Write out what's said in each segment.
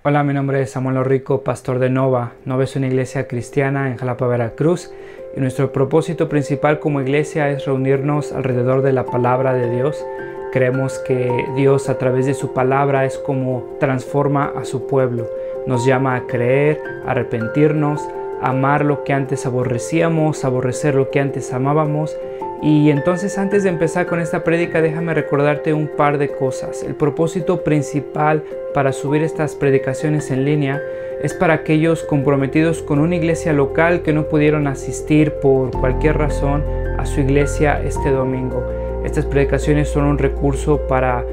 Hola, mi nombre es Samuel Orrico, pastor de Nova. Nova es una iglesia cristiana en Jalapa, Veracruz, y nuestro propósito principal como iglesia es reunirnos alrededor de la palabra de Dios. Creemos que Dios a través de su palabra es como transforma a su pueblo. Nos llama a creer, a arrepentirnos, a amar lo que antes aborrecíamos, a aborrecer lo que antes amábamos. Y entonces, antes de empezar con esta prédica, déjame recordarte un par de cosas. El propósito principal para subir estas predicaciones en línea es para aquellos comprometidos con una iglesia local que no pudieron asistir por cualquier razón a su iglesia este domingo. Estas predicaciones son un recurso para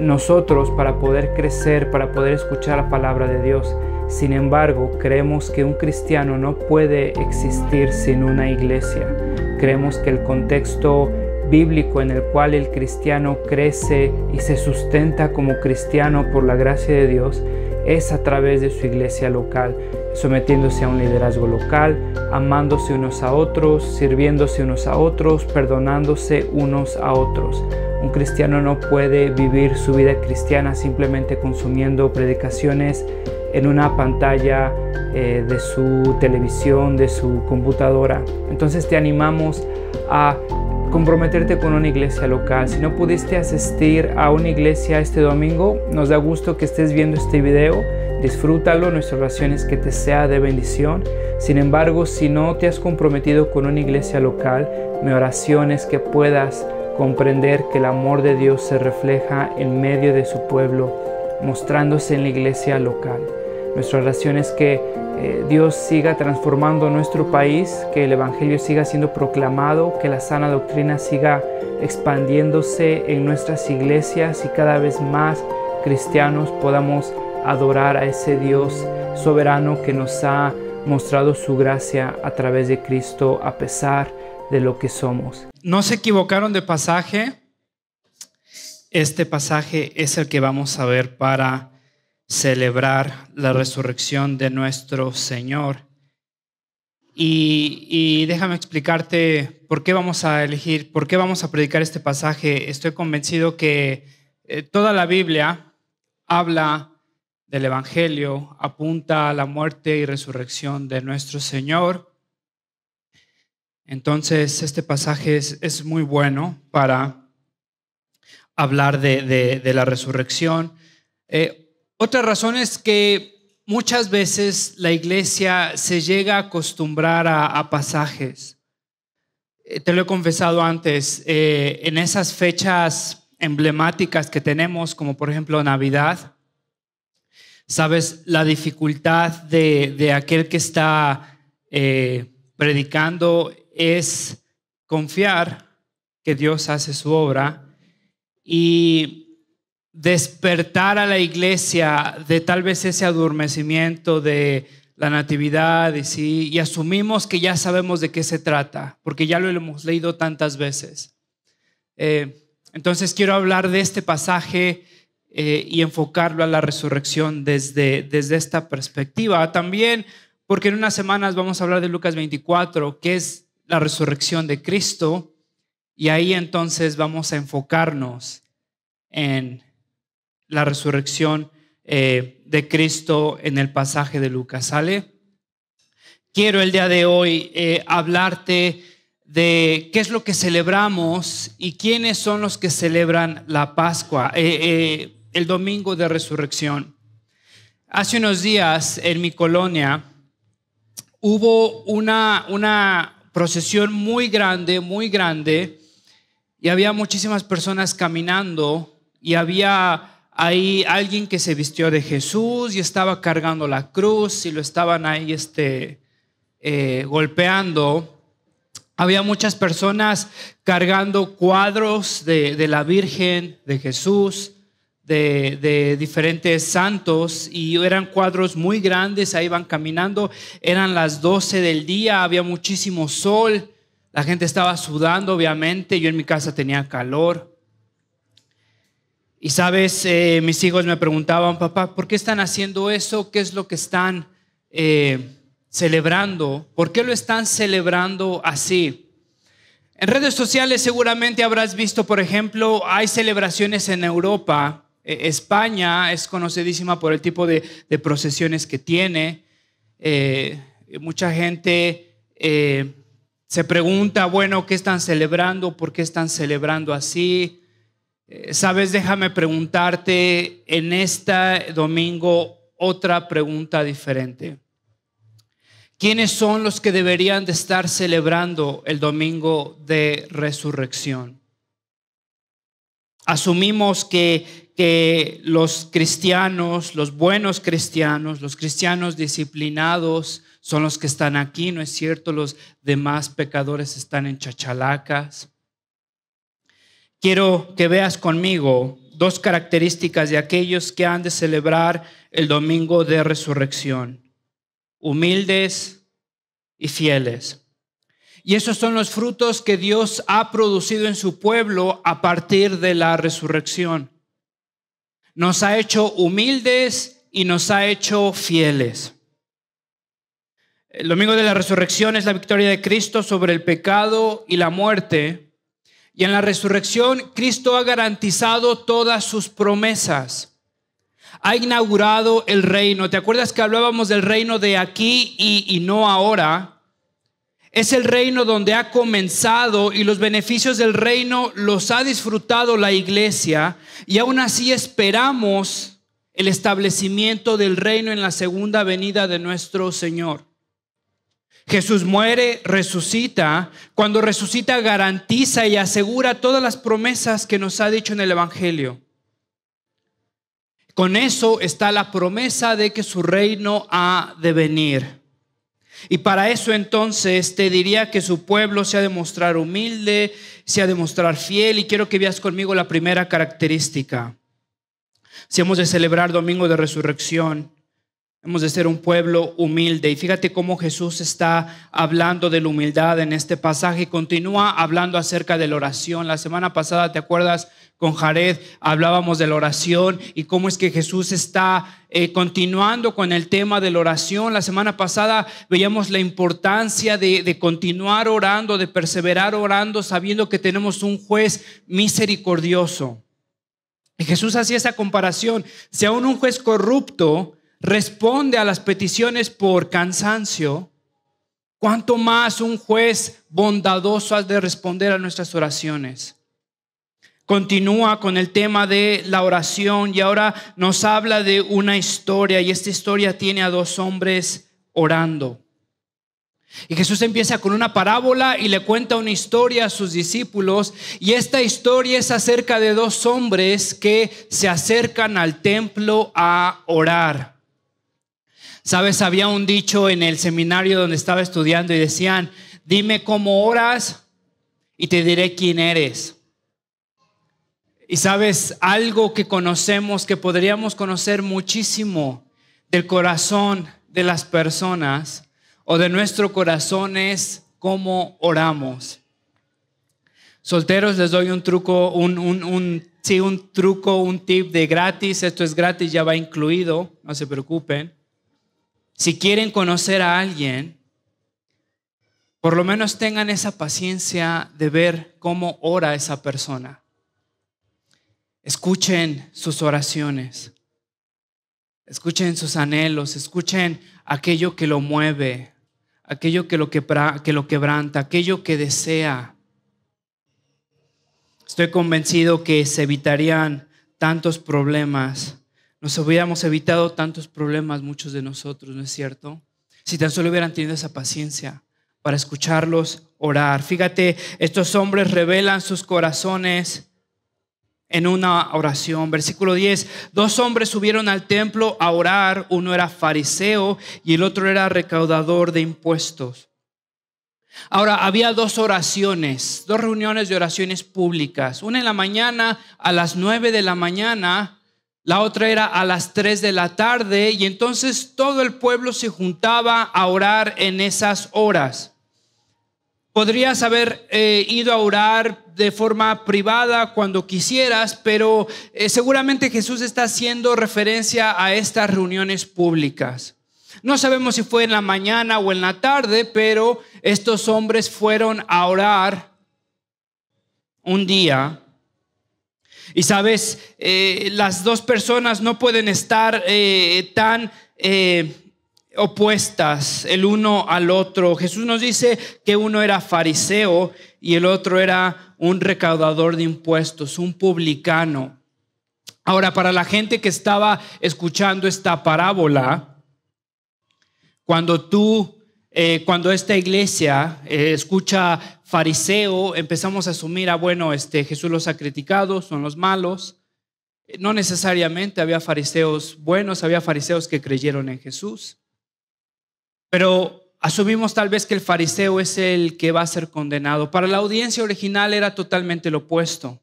nosotros, para poder crecer, para poder escuchar la palabra de Dios. Sin embargo, creemos que un cristiano no puede existir sin una iglesia. Creemos que el contexto bíblico en el cual el cristiano crece y se sustenta como cristiano por la gracia de Dios es a través de su iglesia local, sometiéndose a un liderazgo local, amándose unos a otros, sirviéndose unos a otros, perdonándose unos a otros. Un cristiano no puede vivir su vida cristiana simplemente consumiendo predicaciones en una pantalla de su televisión, de su computadora. Entonces te animamos a comprometerte con una iglesia local. Si no pudiste asistir a una iglesia este domingo, nos da gusto que estés viendo este video. Disfrútalo, nuestra oración es que te sea de bendición. Sin embargo, si no te has comprometido con una iglesia local, mi oración es que puedas comprender que el amor de Dios se refleja en medio de su pueblo, mostrándose en la iglesia local. Nuestra oración es que Dios siga transformando nuestro país, que el Evangelio siga siendo proclamado, que la sana doctrina siga expandiéndose en nuestras iglesias y cada vez más cristianos podamos adorar a ese Dios soberano que nos ha mostrado su gracia a través de Cristo a pesar de lo que somos. No se equivocaron de pasaje. Este pasaje es el que vamos a ver para celebrar la resurrección de nuestro Señor. Y déjame explicarte por qué vamos a elegir, por qué vamos a predicar este pasaje. Estoy convencido que toda la Biblia habla del Evangelio, apunta a la muerte y resurrección de nuestro Señor. Entonces, este pasaje es muy bueno para hablar de la resurrección. Otra razón es que muchas veces la iglesia se llega a acostumbrar a pasajes. Te lo he confesado antes, en esas fechas emblemáticas que tenemos, como por ejemplo Navidad, sabes, la dificultad de aquel que está predicando es confiar que Dios hace su obra y despertar a la iglesia de tal vez ese adormecimiento de la natividad y asumimos que ya sabemos de qué se trata, porque ya lo hemos leído tantas veces. Entonces quiero hablar de este pasaje y enfocarlo a la resurrección desde esta perspectiva. También porque en unas semanas vamos a hablar de Lucas 24, que es la resurrección de Cristo, y ahí entonces vamos a enfocarnos en la resurrección de Cristo en el pasaje de Lucas. ¿Sale? Quiero el día de hoy hablarte de qué es lo que celebramos y quiénes son los que celebran la Pascua, el domingo de resurrección. Hace unos días en mi colonia hubo una procesión muy grande y había muchísimas personas caminando y había ahí alguien que se vistió de Jesús y estaba cargando la cruz y lo estaban ahí golpeando. Había muchas personas cargando cuadros de la Virgen, de Jesús, de diferentes santos, y eran cuadros muy grandes. Ahí iban caminando, eran las 12 del día, había muchísimo sol, la gente estaba sudando obviamente, yo en mi casa tenía calor. Y sabes, mis hijos me preguntaban: papá, ¿por qué están haciendo eso? ¿Qué es lo que están celebrando? ¿Por qué lo están celebrando así? En redes sociales seguramente habrás visto, por ejemplo, hay celebraciones en Europa España es conocidísima por el tipo de procesiones que tiene. Mucha gente se pregunta, bueno, ¿qué están celebrando? ¿Por qué están celebrando así? Sabes, déjame preguntarte en este domingo otra pregunta diferente. ¿Quiénes son los que deberían de estar celebrando el domingo de resurrección? Asumimos que los cristianos, los buenos cristianos, los cristianos disciplinados son los que están aquí, ¿no es cierto? Los demás pecadores están en chachalacas. Quiero que veas conmigo dos características de aquellos que han de celebrar el domingo de resurrección: humildes y fieles. Y esos son los frutos que Dios ha producido en su pueblo a partir de la resurrección. Nos ha hecho humildes y nos ha hecho fieles. El domingo de la resurrección es la victoria de Cristo sobre el pecado y la muerte. Y en la resurrección, Cristo ha garantizado todas sus promesas. Ha inaugurado el reino. ¿Te acuerdas que hablábamos del reino de aquí y no ahora? Es el reino donde ha comenzado y los beneficios del reino los ha disfrutado la iglesia, y aún así esperamos el establecimiento del reino en la segunda venida de nuestro Señor. Jesús muere, resucita. Cuando resucita, garantiza y asegura todas las promesas que nos ha dicho en el Evangelio. Con eso está la promesa de que su reino ha de venir. Y para eso entonces te diría que su pueblo se ha de mostrar humilde, se ha de mostrar fiel. Y quiero que veas conmigo la primera característica. Si hemos de celebrar domingo de resurrección, hemos de ser un pueblo humilde. Y fíjate cómo Jesús está hablando de la humildad en este pasaje y continúa hablando acerca de la oración. La semana pasada, ¿te acuerdas? Con Jared hablábamos de la oración y cómo es que Jesús está continuando con el tema de la oración. La semana pasada veíamos la importancia de continuar orando, de perseverar orando, sabiendo que tenemos un juez misericordioso. Y Jesús hacía esa comparación. Si aún un juez corrupto responde a las peticiones por cansancio, ¿cuánto más un juez bondadoso ha de responder a nuestras oraciones? Continúa con el tema de la oración y ahora nos habla de una historia, y esta historia tiene a dos hombres orando. Y Jesús empieza con una parábola y le cuenta una historia a sus discípulos, y esta historia es acerca de dos hombres que se acercan al templo a orar. Sabes, había un dicho en el seminario donde estaba estudiando y decían: dime cómo oras y te diré quién eres. Y sabes, algo que conocemos, que podríamos conocer muchísimo del corazón de las personas o de nuestro corazón, es cómo oramos. Solteros, les doy un truco, un tip de gratis. Esto es gratis, ya va incluido, no se preocupen. Si quieren conocer a alguien, por lo menos tengan esa paciencia de ver cómo ora esa persona. Escuchen sus oraciones, escuchen sus anhelos, escuchen aquello que lo mueve, aquello que lo quebranta, aquello que desea. Estoy convencido que se evitarían tantos problemas. Nos hubiéramos evitado tantos problemas muchos de nosotros, ¿no es cierto? Si tan solo hubieran tenido esa paciencia para escucharlos orar. Fíjate, estos hombres revelan sus corazones en una oración. Versículo 10: dos hombres subieron al templo a orar. Uno era fariseo y el otro era recaudador de impuestos. Ahora, había dos oraciones, dos reuniones de oraciones públicas. Una en la mañana a las 9 de la mañana. La otra era a las 3 de la tarde, y entonces todo el pueblo se juntaba a orar en esas horas. Podrías haber ido a orar de forma privada cuando quisieras, pero seguramente Jesús está haciendo referencia a estas reuniones públicas. No sabemos si fue en la mañana o en la tarde, pero estos hombres fueron a orar un día. Y sabes, las dos personas no pueden estar tan opuestas el uno al otro. Jesús nos dice que uno era fariseo y el otro era un recaudador de impuestos, un publicano. Ahora, para la gente que estaba escuchando esta parábola, cuando esta iglesia escucha fariseo, empezamos a asumir, bueno, Jesús los ha criticado, son los malos. No necesariamente, había fariseos buenos, había fariseos que creyeron en Jesús. Pero asumimos tal vez que el fariseo es el que va a ser condenado. Para la audiencia original era totalmente lo opuesto.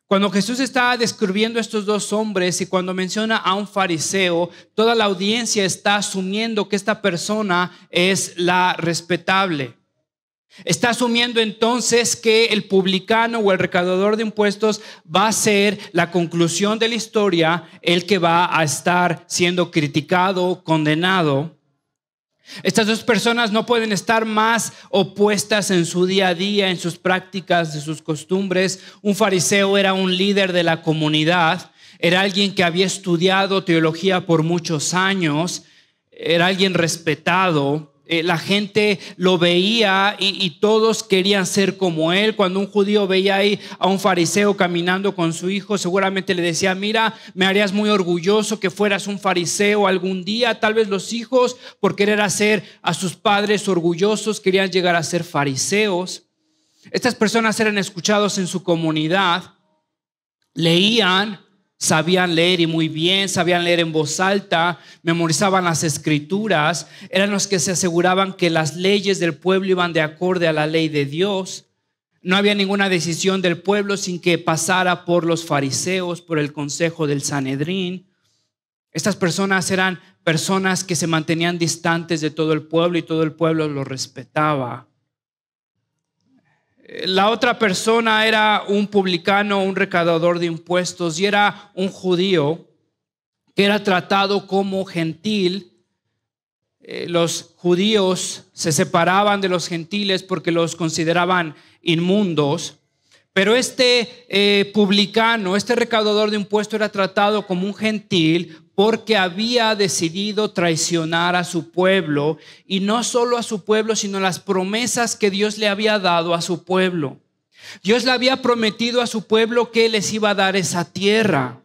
Cuando Jesús está describiendo a estos dos hombres y cuando menciona a un fariseo, toda la audiencia está asumiendo que esta persona es la respetable. Está asumiendo entonces que el publicano o el recaudador de impuestos va a ser la conclusión de la historia, el que va a estar siendo criticado, condenado. Estas dos personas no pueden estar más opuestas en su día a día, en sus prácticas, en sus costumbres. Un fariseo era un líder de la comunidad, era alguien que había estudiado teología por muchos años, era alguien respetado. La gente lo veía y todos querían ser como él. Cuando un judío veía ahí a un fariseo caminando con su hijo, seguramente le decía: mira, me harías muy orgulloso que fueras un fariseo algún día. Tal vez los hijos, por querer hacer a sus padres orgullosos, querían llegar a ser fariseos. Estas personas eran escuchados en su comunidad, leían, sabían leer y muy bien, sabían leer en voz alta, memorizaban las escrituras, eran los que se aseguraban que las leyes del pueblo iban de acorde a la ley de Dios. No había ninguna decisión del pueblo sin que pasara por los fariseos, por el consejo del Sanedrín. Estas personas eran personas que se mantenían distantes de todo el pueblo y todo el pueblo los respetaba. La otra persona era un publicano, un recaudador de impuestos, y era un judío que era tratado como gentil. Los judíos se separaban de los gentiles porque los consideraban inmundos, pero este publicano, este recaudador de impuestos, era tratado como un gentil porque había decidido traicionar a su pueblo, y no solo a su pueblo, sino las promesas que Dios le había dado a su pueblo. Dios le había prometido a su pueblo que les iba a dar esa tierra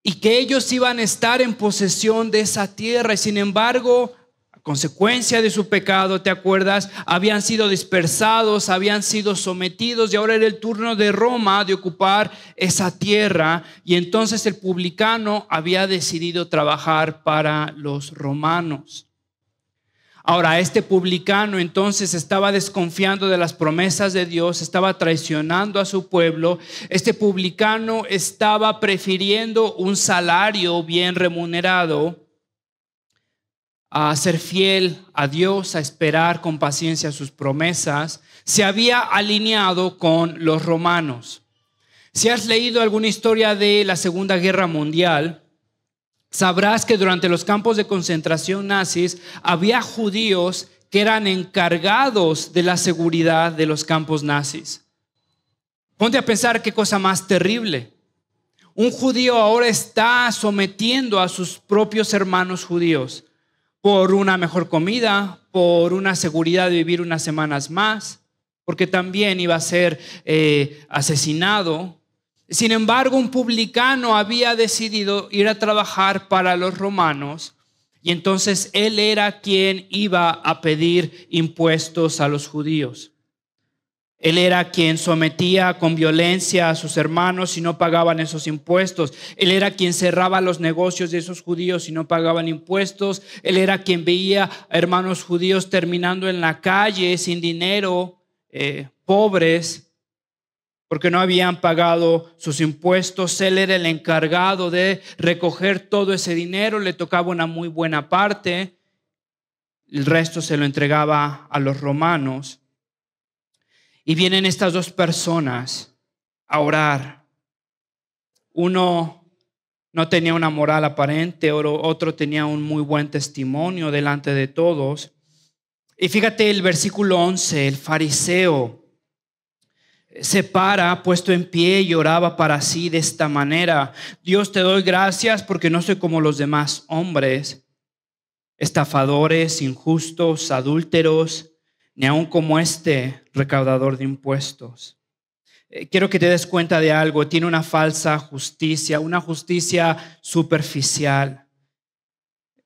y que ellos iban a estar en posesión de esa tierra, y sin embargo, a consecuencia de su pecado, ¿te acuerdas? Habían sido dispersados, habían sido sometidos, y ahora era el turno de Roma de ocupar esa tierra. Y entonces el publicano había decidido trabajar para los romanos. Ahora, este publicano entonces estaba desconfiando de las promesas de Dios, estaba traicionando a su pueblo. Este publicano estaba prefiriendo un salario bien remunerado a ser fiel a Dios, a esperar con paciencia sus promesas. Se había alineado con los romanos. Si has leído alguna historia de la Segunda Guerra Mundial, sabrás que durante los campos de concentración nazis había judíos que eran encargados de la seguridad de los campos nazis. Ponte a pensar qué cosa más terrible. Un judío ahora está sometiendo a sus propios hermanos judíos por una mejor comida, por una seguridad de vivir unas semanas más, porque también iba a ser asesinado. Sin embargo, un publicano había decidido ir a trabajar para los romanos, y entonces él era quien iba a pedir impuestos a los judíos. Él era quien sometía con violencia a sus hermanos si no pagaban esos impuestos. Él era quien cerraba los negocios de esos judíos si no pagaban impuestos. Él era quien veía a hermanos judíos terminando en la calle sin dinero, pobres, porque no habían pagado sus impuestos. Él era el encargado de recoger todo ese dinero, le tocaba una muy buena parte, el resto se lo entregaba a los romanos. Y vienen estas dos personas a orar. Uno no tenía una moral aparente, otro tenía un muy buen testimonio delante de todos. Y fíjate el versículo 11, el fariseo Se para puesto en pie y oraba para sí de esta manera: Dios, te doy gracias porque no soy como los demás hombres, estafadores, injustos, adúlteros, ni aun como este recaudador de impuestos. Quiero que te des cuenta de algo: tiene una falsa justicia, una justicia superficial.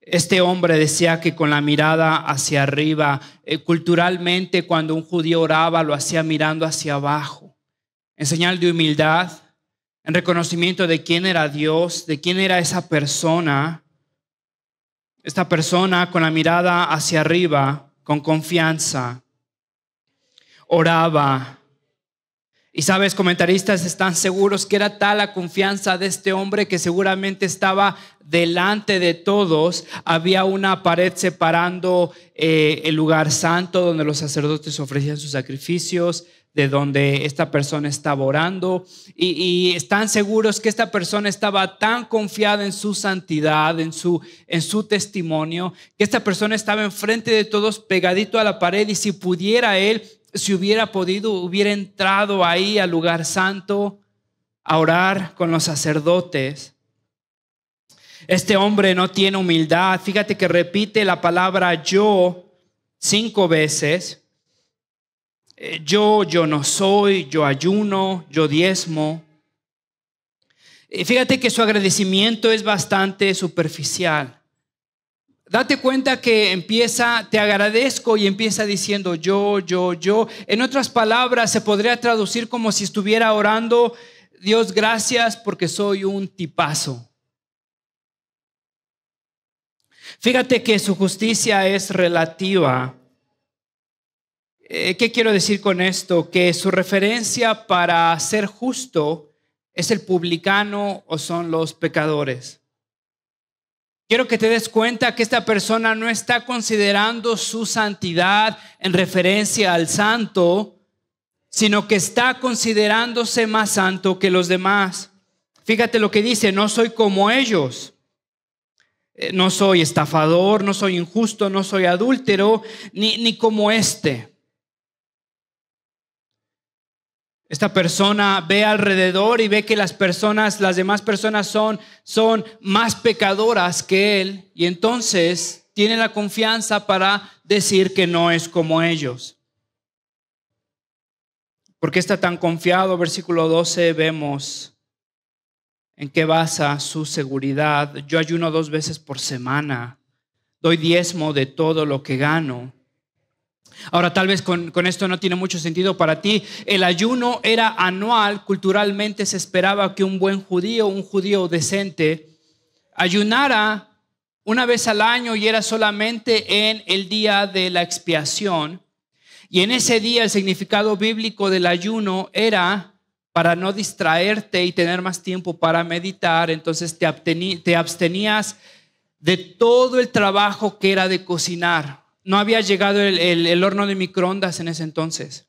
Este hombre decía que con la mirada hacia arriba, culturalmente cuando un judío oraba lo hacía mirando hacia abajo, en señal de humildad, en reconocimiento de quién era Dios, de quién era esa persona. Esta persona con la mirada hacia arriba, con confianza, oraba. Y sabes, comentaristas están seguros que era tal la confianza de este hombre que seguramente estaba delante de todos. Había una pared separando el lugar santo donde los sacerdotes ofrecían sus sacrificios, de donde esta persona estaba orando, y están seguros que esta persona estaba tan confiada en su santidad, en su testimonio, que esta persona estaba enfrente de todos, pegadito a la pared, y si pudiera él, si hubiera podido, hubiera entrado ahí al lugar santo a orar con los sacerdotes. Este hombre no tiene humildad. Fíjate que repite la palabra yo 5 veces. Yo no soy, yo ayuno, yo diezmo. Fíjate que su agradecimiento es bastante superficial. Date cuenta que empieza, te agradezco, y empieza diciendo yo. En otras palabras, se podría traducir como si estuviera orando: Dios, gracias porque soy un tipazo. Fíjate que su justicia es relativa. ¿Qué quiero decir con esto? Que su referencia para ser justo es el publicano o son los pecadores. Quiero que te des cuenta que esta persona no está considerando su santidad en referencia al santo, sino que está considerándose más santo que los demás. Fíjate lo que dice: no soy como ellos. No soy estafador, no soy injusto, no soy adúltero, ni como este. Esta persona ve alrededor y ve que las demás personas son más pecadoras que él, y entonces tiene la confianza para decir que no es como ellos. ¿Por qué está tan confiado? Versículo 12, vemos en qué basa su seguridad. Yo ayuno 2 veces por semana, doy diezmo de todo lo que gano. Ahora, tal vez con esto no tiene mucho sentido para ti. El ayuno era anual. Culturalmente se esperaba que un judío decente, ayunara una vez al año, y era solamente en el día de la expiación. Y en ese día el significado bíblico del ayuno era para no distraerte y tener más tiempo para meditar. Entonces te abstenías de todo el trabajo que era de cocinar. No había llegado el horno de microondas en ese entonces.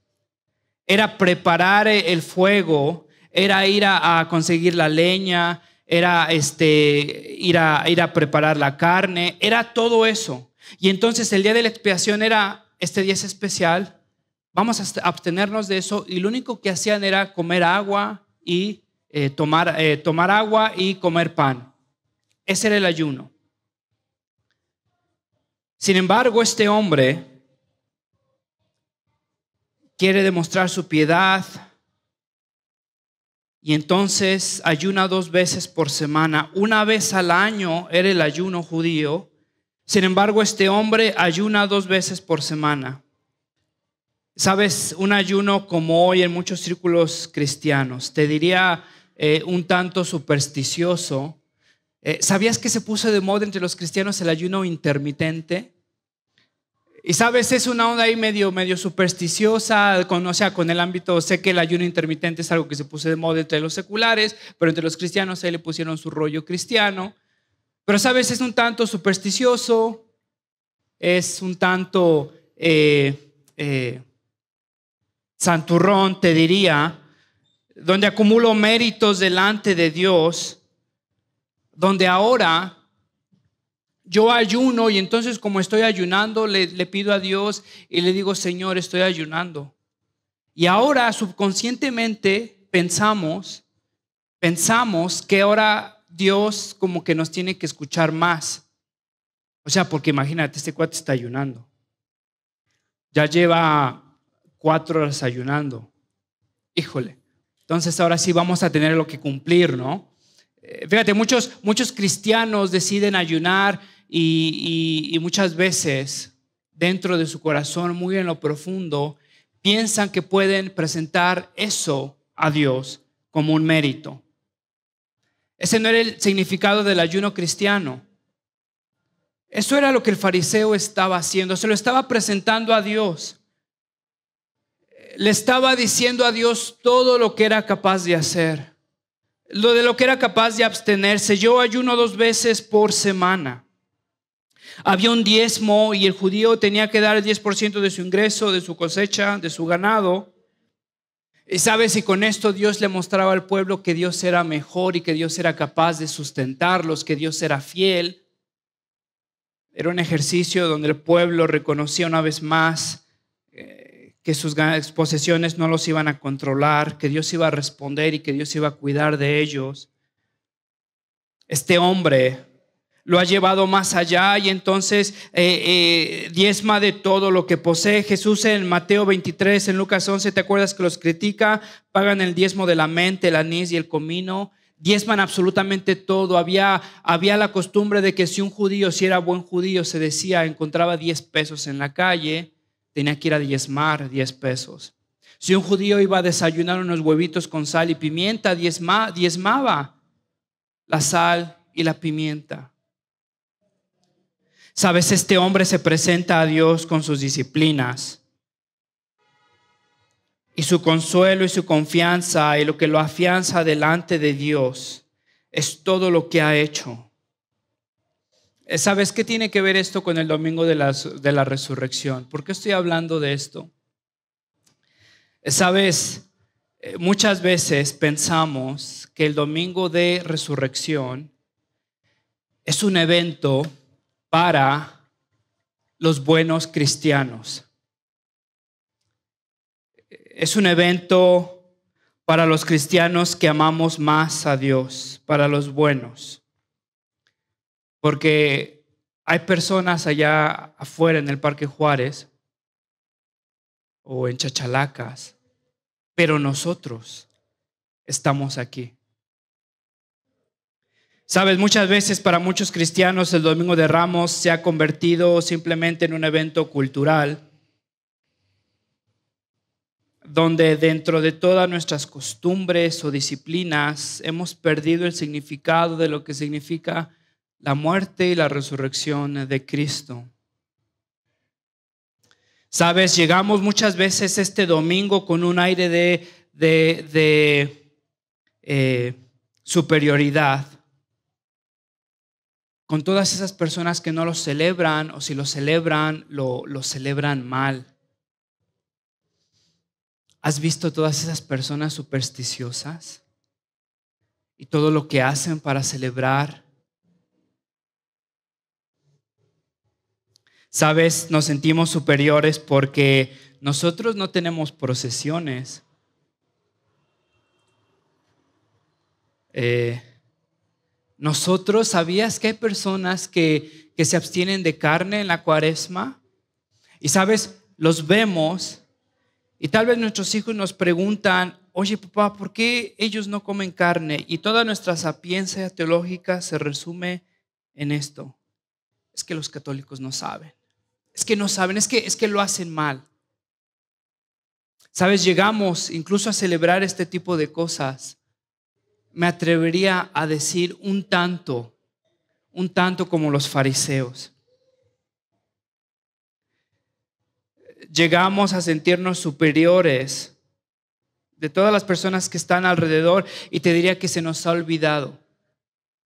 Era preparar el fuego, era ir a conseguir la leña, era ir a preparar la carne, era todo eso. Y entonces el día de la expiación era: este día es especial, vamos a abstenernos de eso. Y lo único que hacían era comer agua y tomar agua y comer pan. Ese era el ayuno. Sin embargo, este hombre quiere demostrar su piedad, y entonces ayuna 2 veces por semana. Una vez al año era el ayuno judío. Sin embargo, este hombre ayuna 2 veces por semana. Sabes, un ayuno como hoy en muchos círculos cristianos, te diría un tanto supersticioso. ¿Sabías que se puso de moda entre los cristianos el ayuno intermitente? Y sabes, es una onda ahí medio supersticiosa, con el ámbito. Sé que el ayuno intermitente es algo que se puso de moda entre los seculares, pero entre los cristianos ahí le pusieron su rollo cristiano. Pero sabes, es un tanto supersticioso, es un tanto santurrón, te diría, donde acumulo méritos delante de Dios, donde ahora yo ayuno, y entonces como estoy ayunando le pido a Dios y le digo: Señor, estoy ayunando. Y ahora subconscientemente pensamos que ahora Dios como que nos tiene que escuchar más. O sea, porque imagínate, este cuate está ayunando. Ya lleva 4 horas ayunando. Híjole. Entonces ahora sí vamos a tener lo que cumplir, ¿no? Fíjate, muchos cristianos deciden ayunar y muchas veces dentro de su corazón, muy en lo profundo, piensan que pueden presentar eso a Dios como un mérito. Ese no era el significado del ayuno cristiano. Eso era lo que el fariseo estaba haciendo. Se lo estaba presentando a Dios. Le estaba diciendo a Dios todo lo que era capaz de hacer. De lo que era capaz de abstenerse. Yo ayuno 2 veces por semana. Había un diezmo y el judío tenía que dar el 10% de su ingreso, de su cosecha, de su ganado. Y sabes, y con esto Dios le mostraba al pueblo que Dios era mejor y que Dios era capaz de sustentarlos, que Dios era fiel. Era un ejercicio donde el pueblo reconocía una vez más que sus posesiones no los iban a controlar, que Dios iba a responder y que Dios iba a cuidar de ellos. Este hombre lo ha llevado más allá y entonces diezma de todo lo que posee. Jesús en Mateo 23, en Lucas 11, ¿te acuerdas que los critica? Pagan el diezmo de la mente, el anís y el comino. Diezman absolutamente todo. Había la costumbre de que si un judío, si era buen judío, se decía, encontraba 10 pesos en la calle, tenía que ir a diezmar 10 pesos. Si un judío iba a desayunar unos huevitos con sal y pimienta, diezmaba la sal y la pimienta. Sabes, este hombre se presenta a Dios con sus disciplinas. Y su consuelo y su confianza y lo que lo afianza delante de Dios es todo lo que ha hecho. ¿Sabes qué tiene que ver esto con el domingo de la resurrección? ¿Por qué estoy hablando de esto? Sabes, muchas veces pensamos que el domingo de resurrección es un evento para los buenos cristianos. Es un evento para los cristianos que amamos más a Dios, para los buenos. Porque hay personas allá afuera en el Parque Juárez o en Chachalacas, pero nosotros estamos aquí. Sabes, muchas veces para muchos cristianos el Domingo de Ramos se ha convertido simplemente en un evento cultural donde dentro de todas nuestras costumbres o disciplinas hemos perdido el significado de lo que significa la muerte y la resurrección de Cristo. Sabes, llegamos muchas veces este domingo con un aire de superioridad con todas esas personas que no lo celebran, o si lo celebran, lo celebran mal. ¿Has visto todas esas personas supersticiosas y todo lo que hacen para celebrar? ¿Sabes? Nos sentimos superiores porque nosotros no tenemos procesiones. Nosotros, ¿sabías que hay personas que se abstienen de carne en la Cuaresma? Y sabes, los vemos y tal vez nuestros hijos nos preguntan, oye papá, ¿por qué ellos no comen carne? Y toda nuestra sapiencia teológica se resume en esto. Es que los católicos no saben. Es que no saben, es que lo hacen mal. ¿Sabes? Llegamos incluso a celebrar este tipo de cosas. Me atrevería a decir un tanto como los fariseos. Llegamos a sentirnos superiores de todas las personas que están alrededor y te diría que se nos ha olvidado.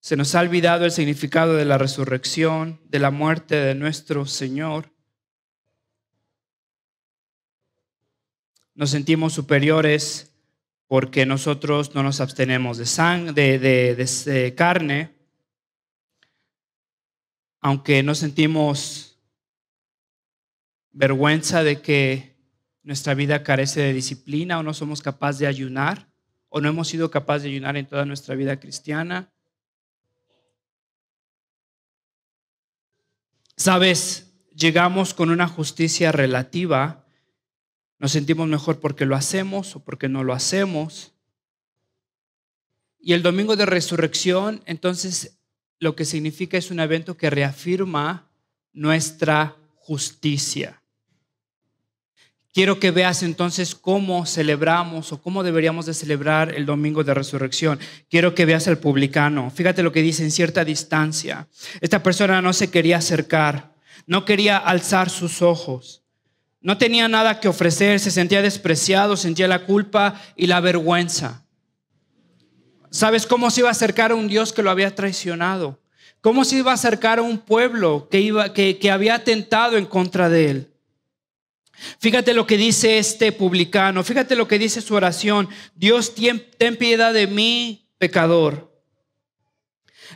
Se nos ha olvidado el significado de la resurrección, de la muerte de nuestro Señor. Nos sentimos superiores porque nosotros no nos abstenemos de carne, aunque no sentimos vergüenza de que nuestra vida carece de disciplina o no somos capaces de ayunar o no hemos sido capaces de ayunar en toda nuestra vida cristiana. Sabes, llegamos con una justicia relativa, nos sentimos mejor porque lo hacemos o porque no lo hacemos. Y el domingo de resurrección, entonces, lo que significa es un evento que reafirma nuestra justicia. Quiero que veas entonces cómo celebramos o cómo deberíamos de celebrar el domingo de resurrección. Quiero que veas al publicano. Fíjate lo que dice: en cierta distancia. Esta persona no se quería acercar, no quería alzar sus ojos. No tenía nada que ofrecer, se sentía despreciado, sentía la culpa y la vergüenza. ¿Sabes cómo se iba a acercar a un Dios que lo había traicionado? ¿Cómo se iba a acercar a un pueblo que había atentado en contra de él? Fíjate lo que dice este publicano, fíjate lo que dice su oración: Dios, ten piedad de mí, pecador.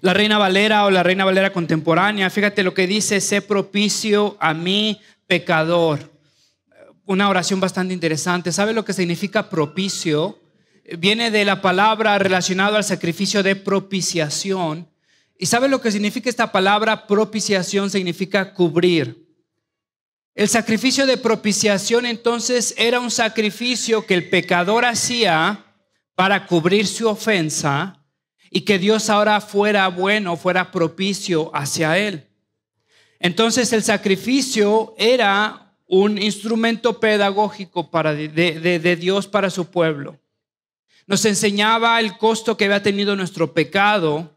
La Reina Valera o la Reina Valera contemporánea, fíjate lo que dice: sé propicio a mí, pecador. Una oración bastante interesante. ¿Sabe lo que significa propicio? Viene de la palabra relacionada al sacrificio de propiciación. ¿Y sabe lo que significa esta palabra propiciación? Significa cubrir. El sacrificio de propiciación entonces era un sacrificio que el pecador hacía para cubrir su ofensa y que Dios ahora fuera bueno, fuera propicio hacia él. Entonces el sacrificio era un instrumento pedagógico de Dios para su pueblo. Nos enseñaba el costo que había tenido nuestro pecado.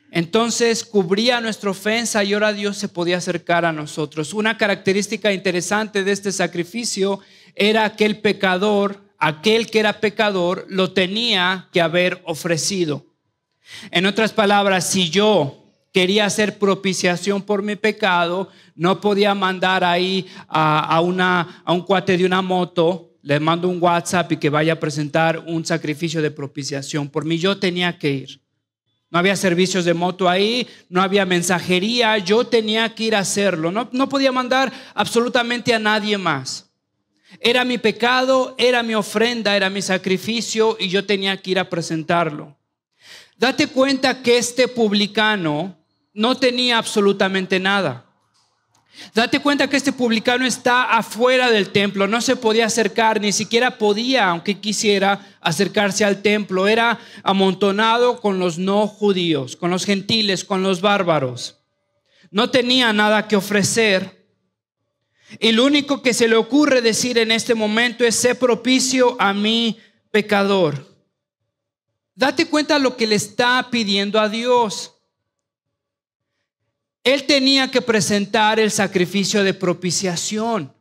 Entonces cubría nuestra ofensa y ahora Dios se podía acercar a nosotros. Una característica interesante de este sacrificio era que el pecador, aquel que era pecador, lo tenía que haber ofrecido. En otras palabras, si yo quería hacer propiciación por mi pecado, no podía mandar ahí a un cuate de una moto, le mando un WhatsApp y que vaya a presentar un sacrificio de propiciación por mí. Yo tenía que ir. No había servicios de moto ahí, no había mensajería, yo tenía que ir a hacerlo. No podía mandar absolutamente a nadie más. Era mi pecado, era mi ofrenda, era mi sacrificio y yo tenía que ir a presentarlo. Date cuenta que este publicano no tenía absolutamente nada. Date cuenta que este publicano está afuera del templo, no se podía acercar, ni siquiera podía, aunque quisiera, acercarse al templo. Era amontonado con los no judíos, con los gentiles, con los bárbaros. No tenía nada que ofrecer. Y lo único que se le ocurre decir en este momento es: sé propicio a mi pecador. Date cuenta lo que le está pidiendo a Dios. Él tenía que presentar el sacrificio de propiciación,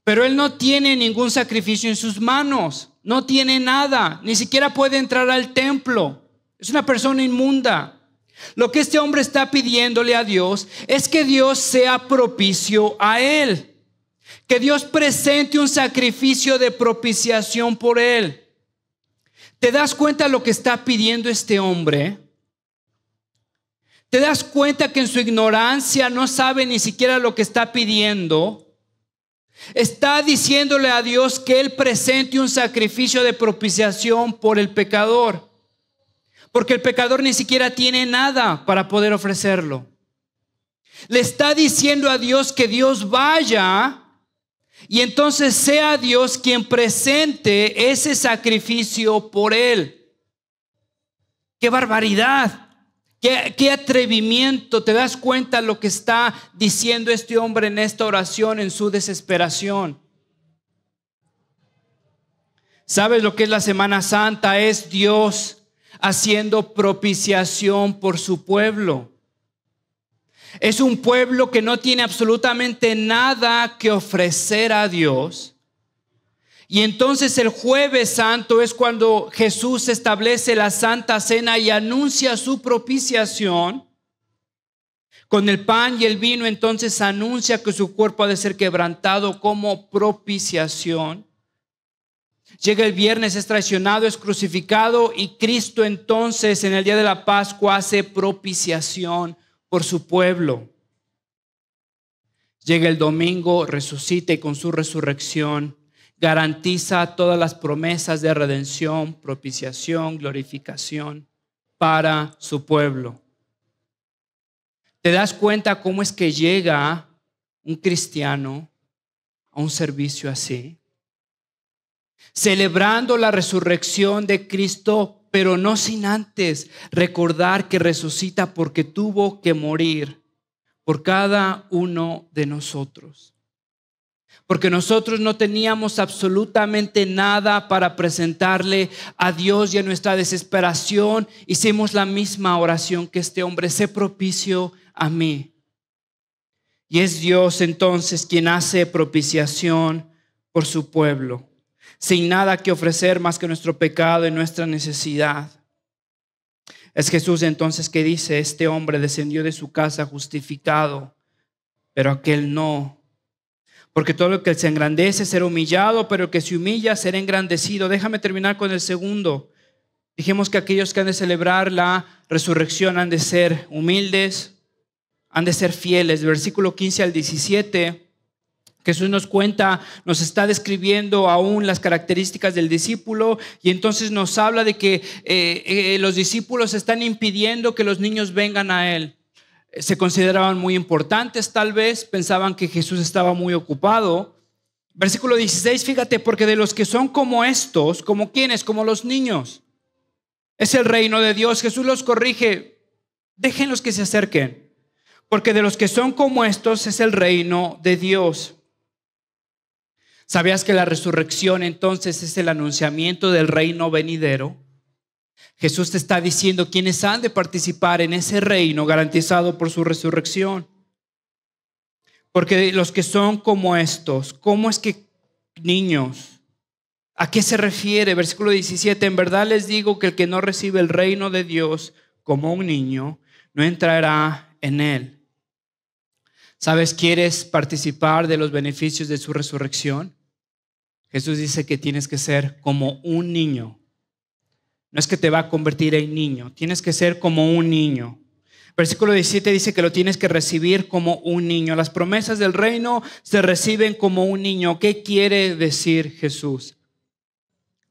pero él no tiene ningún sacrificio en sus manos, no tiene nada, ni siquiera puede entrar al templo. Es una persona inmunda. Lo que este hombre está pidiéndole a Dios es que Dios sea propicio a él, que Dios presente un sacrificio de propiciación por él. ¿Te das cuenta lo que está pidiendo este hombre? ¿Te das cuenta que en su ignorancia no sabe ni siquiera lo que está pidiendo? Está diciéndole a Dios que Él presente un sacrificio de propiciación por el pecador, porque el pecador ni siquiera tiene nada para poder ofrecerlo. Le está diciendo a Dios que Dios vaya y entonces sea Dios quien presente ese sacrificio por él. ¡Qué barbaridad! ¿Qué atrevimiento! ¿Te das cuenta lo que está diciendo este hombre en esta oración, en su desesperación? ¿Sabes lo que es la Semana Santa? Es Dios haciendo propiciación por su pueblo. Es un pueblo que no tiene absolutamente nada que ofrecer a Dios. Y entonces el Jueves Santo es cuando Jesús establece la Santa Cena y anuncia su propiciación. Con el pan y el vino entonces anuncia que su cuerpo ha de ser quebrantado como propiciación. Llega el viernes, es traicionado, es crucificado y Cristo entonces en el día de la Pascua hace propiciación por su pueblo. Llega el domingo, resucita y con su resurrección garantiza todas las promesas de redención, propiciación, glorificación para su pueblo. ¿Te das cuenta cómo es que llega un cristiano a un servicio así? Celebrando la resurrección de Cristo, pero no sin antes recordar que resucita porque tuvo que morir por cada uno de nosotros. Porque nosotros no teníamos absolutamente nada para presentarle a Dios, y en nuestra desesperación hicimos la misma oración que este hombre: sé propicio a mí. Y es Dios entonces quien hace propiciación por su pueblo, sin nada que ofrecer más que nuestro pecado y nuestra necesidad. Es Jesús entonces que dice: este hombre descendió de su casa justificado, pero aquel no. Porque todo el que se engrandece será humillado, pero el que se humilla será engrandecido. Déjame terminar con el segundo. Dijimos que aquellos que han de celebrar la resurrección han de ser humildes, han de ser fieles. Versículo 15 al 17, Jesús nos cuenta, nos está describiendo aún las características del discípulo, y entonces nos habla de que los discípulos están impidiendo que los niños vengan a Él. Se consideraban muy importantes, tal vez pensaban que Jesús estaba muy ocupado. Versículo 16, fíjate: porque de los que son como estos, ¿como quiénes? Como los niños, es el reino de Dios. Jesús los corrige: déjenlos que se acerquen, porque de los que son como estos es el reino de Dios. ¿Sabías que la resurrección entonces es el anunciamiento del reino venidero? Jesús te está diciendo quiénes han de participar en ese reino garantizado por su resurrección. Porque los que son como estos, ¿cómo es que niños? ¿A qué se refiere? Versículo 17: en verdad les digo que el que no recibe el reino de Dios como un niño, no entrará en él. ¿Sabes? ¿Quieres participar de los beneficios de su resurrección? Jesús dice que tienes que ser como un niño. No es que te va a convertir en niño, tienes que ser como un niño. Versículo 17 dice que lo tienes que recibir como un niño. Las promesas del reino se reciben como un niño. ¿Qué quiere decir Jesús?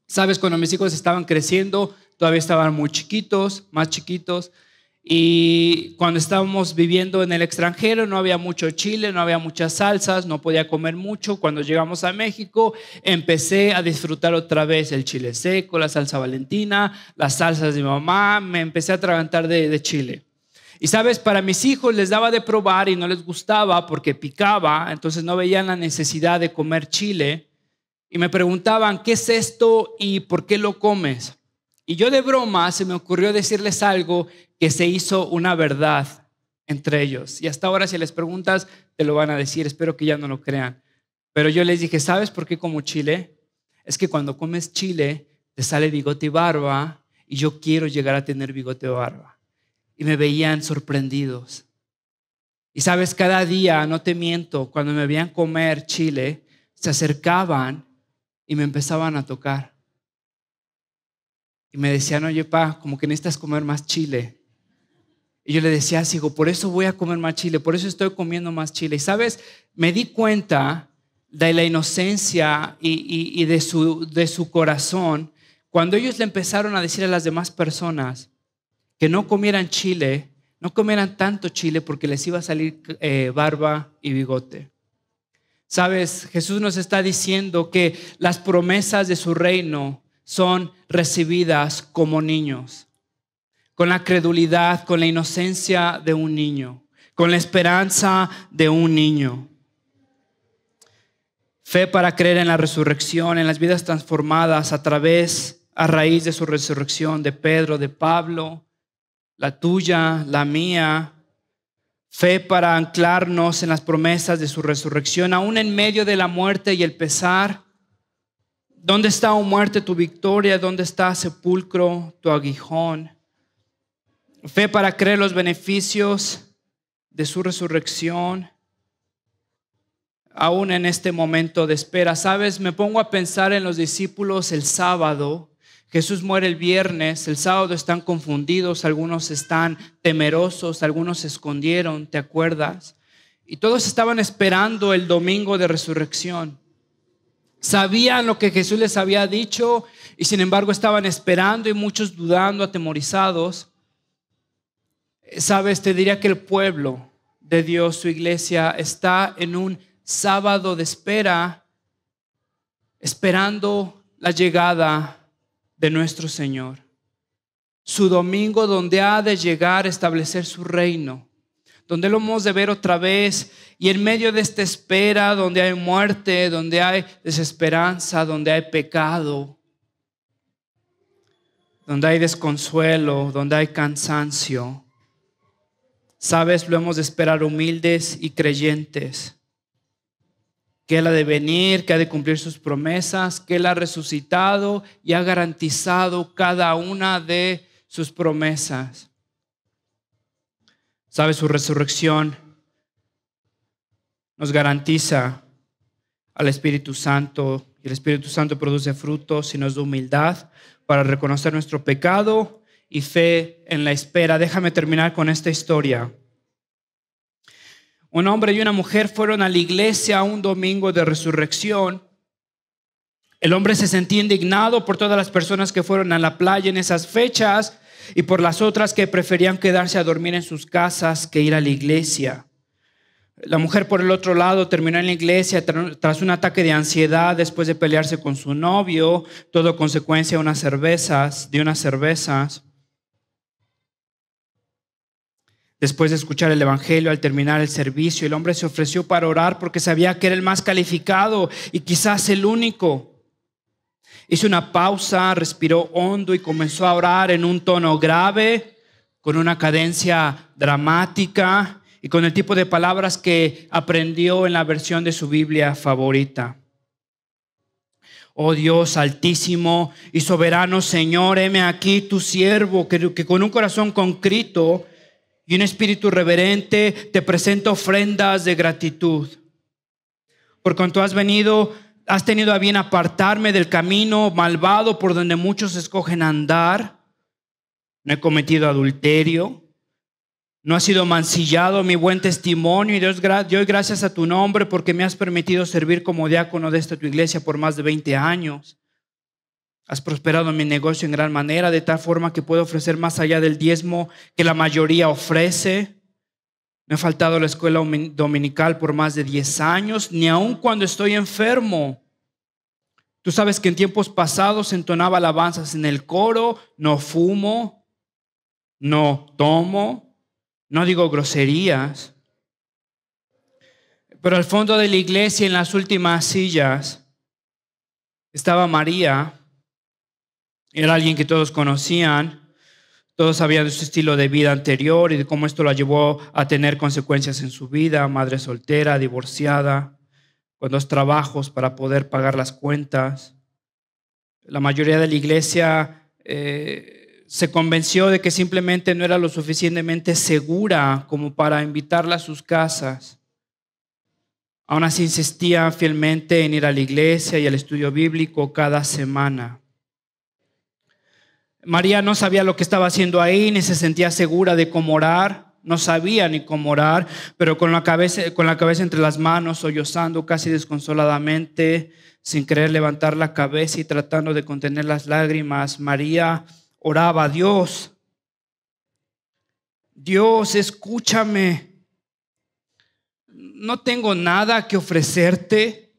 Sabes, cuando mis hijos estaban creciendo, todavía estaban muy chiquitos, más chiquitos. Y cuando estábamos viviendo en el extranjero, no había mucho chile, no había muchas salsas, no podía comer mucho. Cuando llegamos a México, empecé a disfrutar otra vez el chile seco, la salsa Valentina, las salsas de mi mamá. Me empecé a atragantar de chile. Y sabes, para mis hijos les daba de probar y no les gustaba porque picaba, entonces no veían la necesidad de comer chile. Y me preguntaban: ¿qué es esto y por qué lo comes? Y yo, de broma, se me ocurrió decirles algo que se hizo una verdad entre ellos. Y hasta ahora, si les preguntas, te lo van a decir. Espero que ya no lo crean. Pero yo les dije: ¿sabes por qué como chile? Es que cuando comes chile te sale bigote y barba, y yo quiero llegar a tener bigote y barba. Y me veían sorprendidos. Y sabes, cada día, no te miento, cuando me veían comer chile, se acercaban y me empezaban a tocar. Y me decían: oye, pa, como que necesitas comer más chile. Y yo le decía: sigo, por eso voy a comer más chile, por eso estoy comiendo más chile. Y sabes, me di cuenta de la inocencia y de su corazón cuando ellos le empezaron a decir a las demás personas que no comieran chile, no comieran tanto chile porque les iba a salir barba y bigote. Sabes, Jesús nos está diciendo que las promesas de su reino son recibidas como niños, con la credulidad, con la inocencia de un niño, con la esperanza de un niño. Fe para creer en la resurrección, en las vidas transformadas a raíz de su resurrección, de Pedro, de Pablo, la tuya, la mía. Fe para anclarnos en las promesas de su resurrección, aún en medio de la muerte y el pesar. ¿Dónde está, oh muerte, tu victoria? ¿Dónde está, sepulcro, tu aguijón? Fe para creer los beneficios de su resurrección, aún en este momento de espera. ¿Sabes? Me pongo a pensar en los discípulos el sábado. Jesús muere el viernes, el sábado están confundidos, algunos están temerosos, algunos se escondieron, ¿te acuerdas? Y todos estaban esperando el domingo de resurrección. Sabían lo que Jesús les había dicho y sin embargo estaban esperando y muchos dudando, atemorizados. Sabes, te diría que el pueblo de Dios, su iglesia, está en un sábado de espera, esperando la llegada de nuestro Señor. Su domingo donde ha de llegar a establecer su reino, donde lo hemos de ver otra vez, y en medio de esta espera, donde hay muerte, donde hay desesperanza, donde hay pecado, donde hay desconsuelo, donde hay cansancio, sabes, lo hemos de esperar humildes y creyentes, que Él ha de venir, que ha de cumplir sus promesas, que Él ha resucitado y ha garantizado cada una de sus promesas. Sabes, su resurrección nos garantiza al Espíritu Santo, y el Espíritu Santo produce frutos y nos da humildad para reconocer nuestro pecado y fe en la espera. Déjame terminar con esta historia. Un hombre y una mujer fueron a la iglesia un domingo de resurrección. El hombre se sentía indignado por todas las personas que fueron a la playa en esas fechas y por las otras que preferían quedarse a dormir en sus casas que ir a la iglesia. La mujer, por el otro lado, terminó en la iglesia tras un ataque de ansiedad después de pelearse con su novio, todo consecuencia de unas cervezas. Después de escuchar el evangelio, al terminar el servicio, el hombre se ofreció para orar porque sabía que era el más calificado y quizás el único. Hizo una pausa, respiró hondo y comenzó a orar en un tono grave, con una cadencia dramática y con el tipo de palabras que aprendió en la versión de su Biblia favorita. Oh Dios altísimo y soberano Señor, heme aquí tu siervo que con un corazón contrito y un espíritu reverente te presento ofrendas de gratitud. Por cuanto has tenido a bien apartarme del camino malvado por donde muchos escogen andar. No he cometido adulterio. No ha sido mancillado mi buen testimonio. Y doy gracias a tu nombre porque me has permitido servir como diácono de esta tu iglesia por más de 20 años. Has prosperado mi negocio en gran manera, de tal forma que puedo ofrecer más allá del diezmo que la mayoría ofrece. Me he faltado a la escuela dominical por más de 10 años, ni aun cuando estoy enfermo. Tú sabes que en tiempos pasados entonaba alabanzas en el coro, no fumo, no tomo, no digo groserías. Pero al fondo de la iglesia, en las últimas sillas, estaba María. Era alguien que todos conocían. Todos sabían de su estilo de vida anterior y de cómo esto la llevó a tener consecuencias en su vida. Madre soltera, divorciada, con 2 trabajos para poder pagar las cuentas. La mayoría de la iglesia se convenció de que simplemente no era lo suficientemente segura como para invitarla a sus casas. Aún así insistía fielmente en ir a la iglesia y al estudio bíblico cada semana. María no sabía lo que estaba haciendo ahí, ni se sentía segura de cómo orar. No sabía ni cómo orar, pero con la cabeza entre las manos, sollozando casi desconsoladamente, sin querer levantar la cabeza y tratando de contener las lágrimas, María oraba a Dios. Dios, escúchame. No tengo nada que ofrecerte.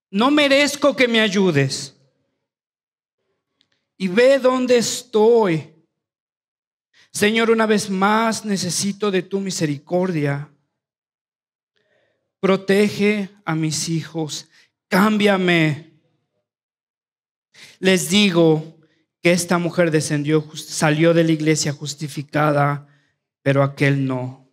No merezco que me ayudes. Y ve dónde estoy. Señor, una vez más necesito de tu misericordia. Protege a mis hijos. Cámbiame. Les digo que esta mujer salió de la iglesia justificada, pero aquel no.